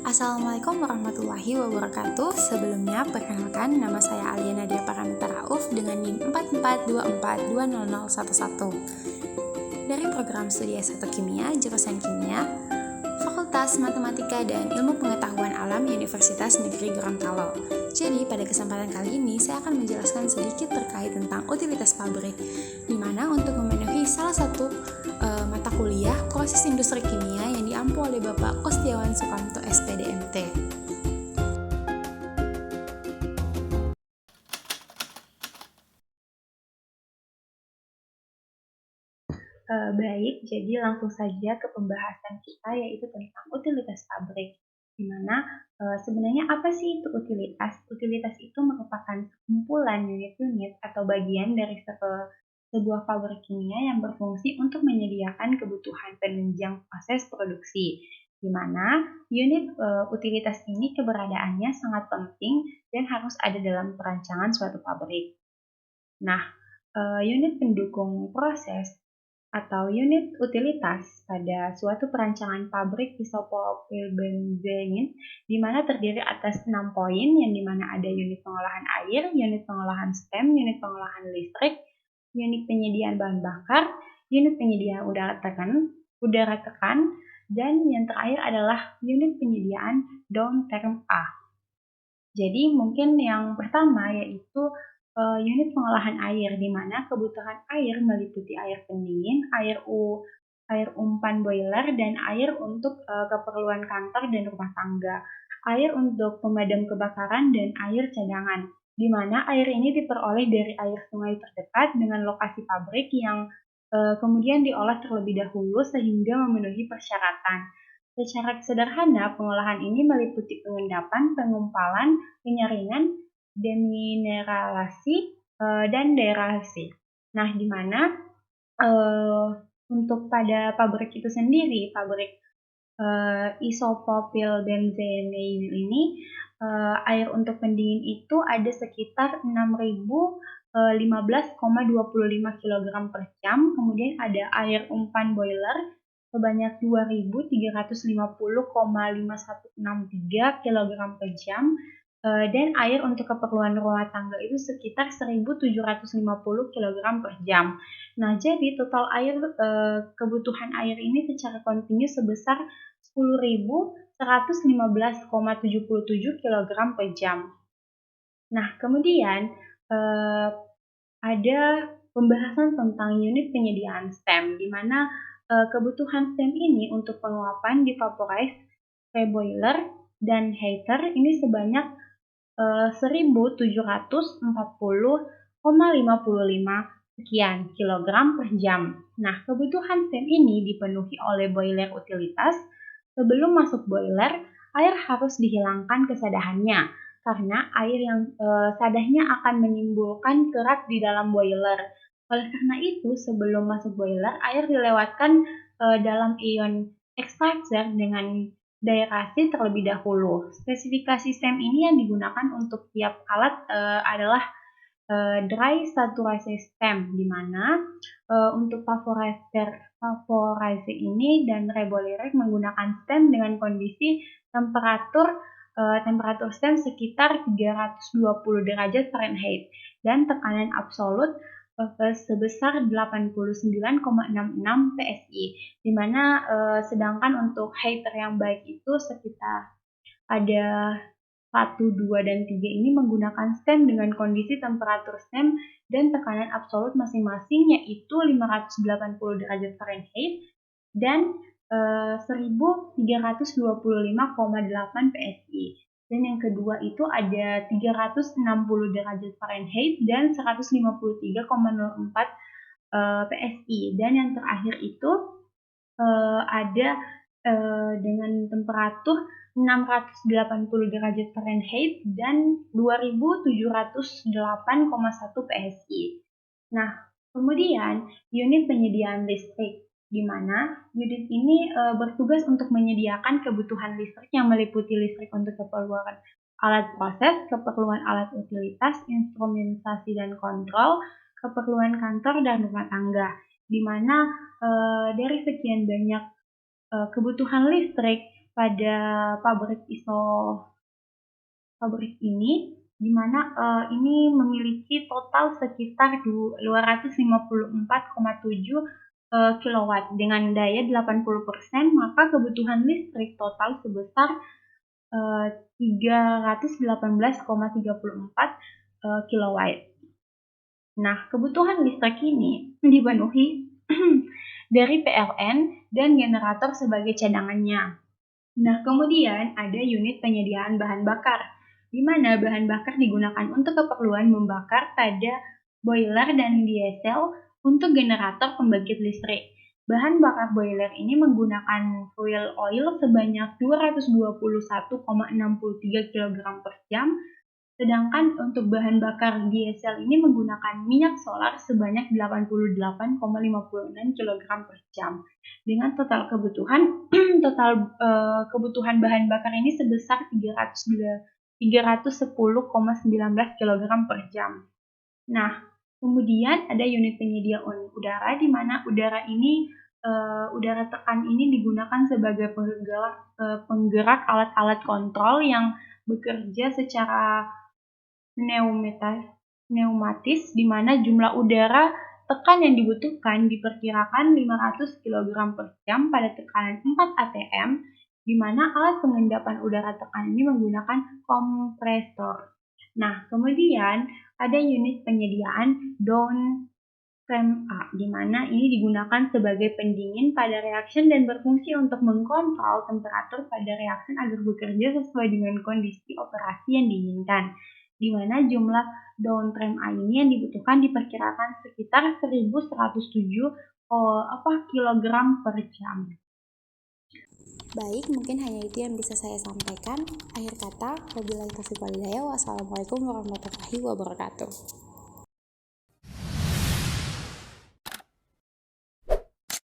Assalamualaikum warahmatullahi wabarakatuh. Sebelumnya, perkenalkan nama saya Aliana Dia Paramita Rauf dengan NIM 442420011 dari program studi S1 Kimia, jurusan Kimia, Fakultas Matematika dan Ilmu Pengetahuan Alam Universitas Negeri Gorontalo. Jadi, pada kesempatan kali ini saya akan menjelaskan sedikit terkait tentang utilitas pabrik, di mana untuk memenuhi salah satu mata kuliah proses industri kimia yang diampu oleh Bapak Kostiawan Sukamto SPDMT. Baik, jadi langsung saja ke pembahasan kita yaitu tentang utilitas pabrik. Di mana sebenarnya apa sih itu utilitas? Utilitas itu merupakan kumpulan unit-unit atau bagian dari sebuah pabrik kimia yang berfungsi untuk menyediakan kebutuhan penunjang proses produksi. Di mana unit utilitas ini keberadaannya sangat penting dan harus ada dalam perancangan suatu pabrik. Nah, unit pendukung proses atau unit utilitas pada suatu perancangan pabrik isopropylbenzenin di mana terdiri atas 6 poin yang dimana ada unit pengolahan air, unit pengolahan stem, unit pengolahan listrik, unit penyediaan bahan bakar, unit penyediaan udara tekan, dan yang terakhir adalah unit penyediaan downterm A. Jadi mungkin yang pertama yaitu unit pengolahan air, di mana kebutuhan air meliputi air pendingin, air umpan boiler, dan air untuk keperluan kantor dan rumah tangga, air untuk pemadam kebakaran, dan air cadangan, di mana air ini diperoleh dari air sungai terdekat dengan lokasi pabrik yang kemudian diolah terlebih dahulu sehingga memenuhi persyaratan. Secara sederhana, pengolahan ini meliputi pengendapan, pengumpalan, penyaringan, demineralasi, dan deaerasi. Nah, di mana untuk pada pabrik itu sendiri, pabrik isopropylbenzenin ini, air untuk pendingin itu ada sekitar 6.015,25 kg per jam, kemudian ada air umpan boiler sebanyak 2.350,5163 kg per jam, dan air untuk keperluan rumah tangga itu sekitar 1.750 kg per jam. Nah, jadi total air kebutuhan air ini secara kontinu sebesar 10.115,77 kg per jam. Nah, kemudian ada pembahasan tentang unit penyediaan stem, di mana kebutuhan stem ini untuk penguapan di vaporized reboiler dan heater ini sebanyak 1.740,55 sekian kilogram per jam. Nah, kebutuhan stem ini dipenuhi oleh boiler utilitas. Sebelum masuk boiler, air harus dihilangkan kesadahannya karena air yang sadahnya akan menimbulkan kerak di dalam boiler. Oleh karena itu, sebelum masuk boiler, air dilewatkan dalam ion extractor dengan deaerasi terlebih dahulu. Spesifikasi stem ini yang digunakan untuk tiap alat adalah dry saturasi stem, di mana untuk vaporizer ini dan reboiler menggunakan stem dengan kondisi temperatur stem sekitar 320 derajat Fahrenheit dan tekanan absolut sebesar 89,66 PSI, di mana sedangkan untuk heater yang baik itu sekitar ada 1, 2, dan 3 ini menggunakan stem dengan kondisi temperatur stem dan tekanan absolut masing-masing yaitu 580 derajat Fahrenheit dan 1325,8 PSI. Dan yang kedua itu ada 360 derajat Fahrenheit dan 153,04 PSI. Dan yang terakhir itu ada dengan temperatur 680 derajat Fahrenheit dan 2708,1 PSI. Nah, kemudian unit penyediaan listrik, di mana unit ini bertugas untuk menyediakan kebutuhan listrik yang meliputi listrik untuk keperluan alat proses, keperluan alat utilitas, instrumentasi dan kontrol, keperluan kantor dan rumah tangga, di mana dari sekian banyak kebutuhan listrik, pada pabrik ini, di mana ini memiliki total sekitar 254,7 kilowatt dengan daya 80%, maka kebutuhan listrik total sebesar 318,34 kilowatt. Nah, kebutuhan listrik ini dipenuhi dari PLN dan generator sebagai cadangannya. Nah, kemudian ada unit penyediaan bahan bakar, di mana bahan bakar digunakan untuk keperluan membakar pada boiler dan diesel untuk generator pembangkit listrik. Bahan bakar boiler ini menggunakan fuel oil sebanyak 221,63 kg per jam, sedangkan untuk bahan bakar diesel ini menggunakan minyak solar sebanyak 88,56 kg per jam. Dengan total kebutuhan bahan bakar ini sebesar 310,19 kg per jam. Nah, kemudian ada unit penyedia udara, di mana udara tekan ini digunakan sebagai penggerak alat-alat kontrol yang bekerja secara pneumatis, di mana jumlah udara tekan yang dibutuhkan diperkirakan 500 kg per jam pada tekanan 4 atm, di mana alat pengendapan udara tekan ini menggunakan kompresor. Nah, kemudian ada unit penyediaan down frame A, di mana ini digunakan sebagai pendingin pada reaction dan berfungsi untuk mengkontrol temperatur pada reaction agar bekerja sesuai dengan kondisi operasi yang diinginkan, di mana jumlah downstream A ini yang dibutuhkan diperkirakan sekitar 1107 kg per jam. Baik, mungkin hanya itu yang bisa saya sampaikan. Akhir kata, wabillahi taufiq wal hidayah. Wassalamualaikum warahmatullahi wabarakatuh.